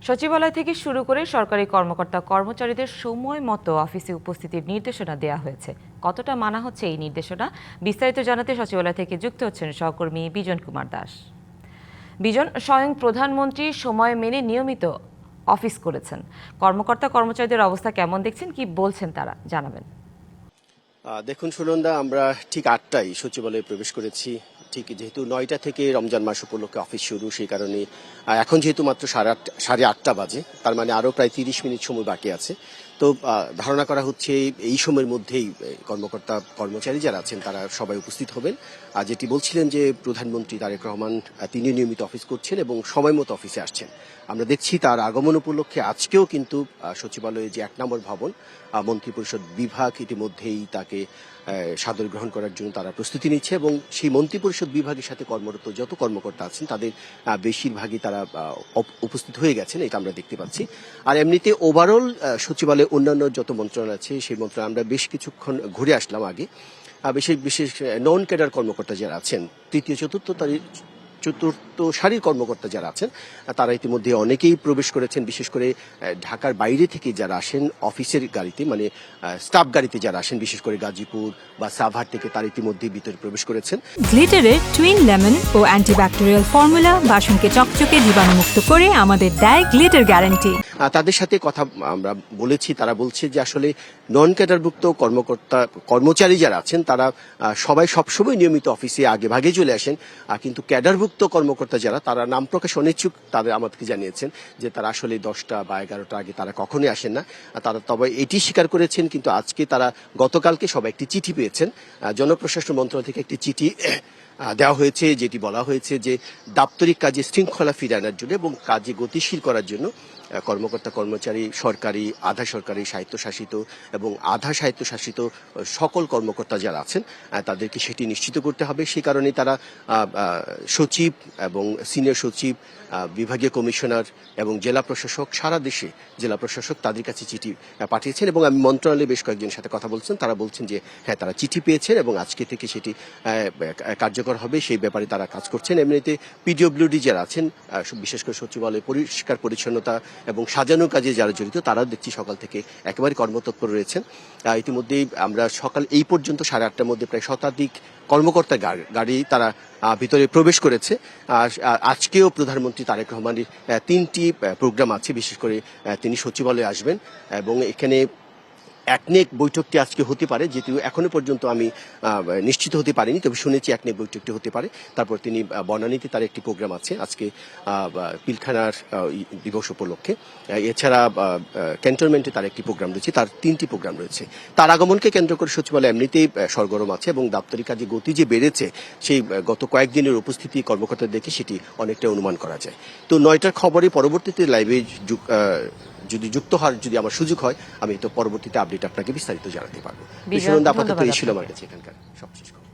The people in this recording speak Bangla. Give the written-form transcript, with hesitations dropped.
সচিবালয় থেকে শুরু করে সরকারি কর্মকর্তা কর্মচারীদের সময় মতো অফিসে উপস্থিতির নির্দেশনা দেওয়া হয়েছে। কতটা মানা হচ্ছে এই নির্দেশনা, বিস্তারিত জানাতে সচিবালয় থেকে যুক্ত হচ্ছেন সহকর্মী বিজন কুমার দাস। বিজন, স্বয়ং প্রধানমন্ত্রী সময় মেনে নিয়মিত অফিস করেছেন। কর্মকর্তা কর্মচারীদের অবস্থা কেমন দেখছেন, কি বলছেন তারা, জানাবেন। দেখুন সুনন্দা, আমরা ঠিক ৮টায় সচিবালয়ে প্রবেশ করেছি। ঠিক যেহেতু ৯টা থেকে রমজান মাস উপলক্ষে অফিস শুরু, সেই কারণে এখন যেহেতু মাত্র সাড়ে আটটা বাজে, তার মানে আরও প্রায় ৩০ মিনিট সময় বাকি আছে। তো ধারণা করা হচ্ছে এই সময়ের মধ্যেই কর্মকর্তা কর্মচারী যারা আছেন তারা সবাই উপস্থিত হবেন। আর যেটি বলছিলেন যে প্রধানমন্ত্রী তারেক রহমান তিনি নিয়মিত অফিস করছেন এবং সময় মতো অফিসে আসছেন। আমরা দেখছি তার আগমন উপলক্ষে আজকেও কিন্তু সচিবালয়ে যে ১ নম্বর ভবন মন্ত্রিপরিষদ বিভাগ ইতিমধ্যেই তাকে সাদর গ্রহণ করার জন্য তারা প্রস্তুতি নিচ্ছে এবং সেই মন্ত্রিপরিষদ বিভাগের সাথে কর্মরত যত কর্মকর্তা আছেন তাদের বেশিরভাগই তারা উপস্থিত হয়ে গেছেন, এটা আমরা দেখতে পাচ্ছি। আর এমনিতে ওভারঅল সচিবালয়ে অন্যান্য যত মন্ত্রণালয় আছে সেই মন্ত্রণালয় আমরা বেশ কিছুক্ষণ ঘুরে আসলাম আগে। বিশেষ নন ক্যাডার কর্মকর্তা যারা আছেন, তৃতীয় চতুর্থ সারির কর্মকর্তা যারা আছেন তারা ইতিমধ্যে অনেকেই প্রবেশ করেছেন। বিশেষ করে ঢাকার বাইরে থেকে যারা আসেন অফিসের গাড়িতে, মানে স্টাফ গাড়িতে যারা আসেন, বিশেষ করে গাজীপুর বা সাভার থেকে তারা ইতিমধ্যে ভিতরে প্রবেশ করেছেন। গ্লিটারের টুইন লেমন ও অ্যান্টিব্যাকটেরিয়াল ফর্মুলা বাসনকে চকচকে জীবাণুমুক্ত করে আমাদের দেয় গ্লিটার গ্যারান্টি। তাদের সাথে কথা আমরা বলেছি, তারা বলছে যে আসলে নন ক্যাডারভুক্ত কর্মচারী যারা আছেন তারা সবাই সবসময় নিয়মিত অফিসে আগে ভাগে চলে আসেন, কিন্তু ক্যাডারভুক্ত কর্মকর্তা যারা তারা নাম প্রকাশ অনিচ্ছুক তাদের আমাদেরকে জানিয়েছেন যে তারা আসলে 10টা বা 11টা আগে তারা কখনোই আসেন না। তারা তবে এটি স্বীকার করেছেন, কিন্তু আজকে তারা গতকালকে সবাই একটি চিঠি পেয়েছেন, জনপ্রশাসন মন্ত্রণালয় থেকে একটি চিঠি দেওয়া হয়েছে, যেটি বলা হয়েছে যে দাপ্তরিক কাজে শৃঙ্খলা ফিরিয়ে আনার জন্য এবং কাজে গতিশীল করার জন্য কর্মকর্তা কর্মচারী সরকারি, আধা সরকারি, স্বায়ত্তশাসিত এবং আধা স্বায়ত্তশাসিত সকল কর্মকর্তা যারা আছেন তাদেরকে সেটি নিশ্চিত করতে হবে। সেই কারণে তারা সচিব এবং সিনিয়র সচিব, বিভাগীয় কমিশনার এবং জেলা প্রশাসক, সারা দেশে জেলা প্রশাসক তাদের কাছে চিঠি পাঠিয়েছেন এবং আমি মন্ত্রণালয়ে বেশ কয়েকজনের সাথে কথা বলছেন, তারা বলছেন যে হ্যাঁ তারা চিঠি পেয়েছেন এবং আজকে থেকে সেটি কার্যকর হবে, সেই ব্যাপারে তারা কাজ করছেন। এমনিতে পিডব্লিউডি যারা আছেন, বিশেষ করে সচিবালয়ে পরিষ্কার পরিচ্ছন্নতা এবং সাজানো কাজে যারা জড়িত তারা দেখছি সকাল থেকে একেবারে কর্মতৎপর রয়েছেন। ইতিমধ্যেই আমরা সকাল এই পর্যন্ত 8:30টার মধ্যে প্রায় শতাধিক কর্মকর্তা গাড়ি তারা ভিতরে প্রবেশ করেছে। আজকেও প্রধানমন্ত্রী তারেক রহমানের 3টি প্রোগ্রাম আছে, বিশেষ করে তিনি সচিবালয়ে আসবেন এবং এখানে একনেক বৈঠকটি আজকে হতে পারে, যেহেতু এখনো পর্যন্ত আমি নিশ্চিত হতে পারিনি, তবে শুনেছি একনেক বৈঠকটি হতে পারে। তারপর তিনি বনানীতে তার একটি প্রোগ্রাম আছে আজকে পিলখানার দিবস উপলক্ষে। এছাড়া ক্যান্টনমেন্টে তার একটি প্রোগ্রাম রয়েছে, তার 3টি প্রোগ্রাম রয়েছে। তার আগমনকে কেন্দ্র করে সচিবালয় এমনিতেই সরগরম আছে এবং দাপ্তরিক কাজে গতি যে বেড়েছে সেই গত কয়েকদিনের উপস্থিতি কর্মকর্তাদের দেখে সেটি অনেকটা অনুমান করা যায়। তো 9টার খবরে পরবর্তীতে লাইভে যদি যুক্ত হওয়ার যদি আমার সুযোগ হয় আমি তো পরবর্তীতে আপডেট আপনাকে বিস্তারিত জানাতে পারবো। আপাতত এই ছিল আমার কাছে এখানকার সবশেষ খবর।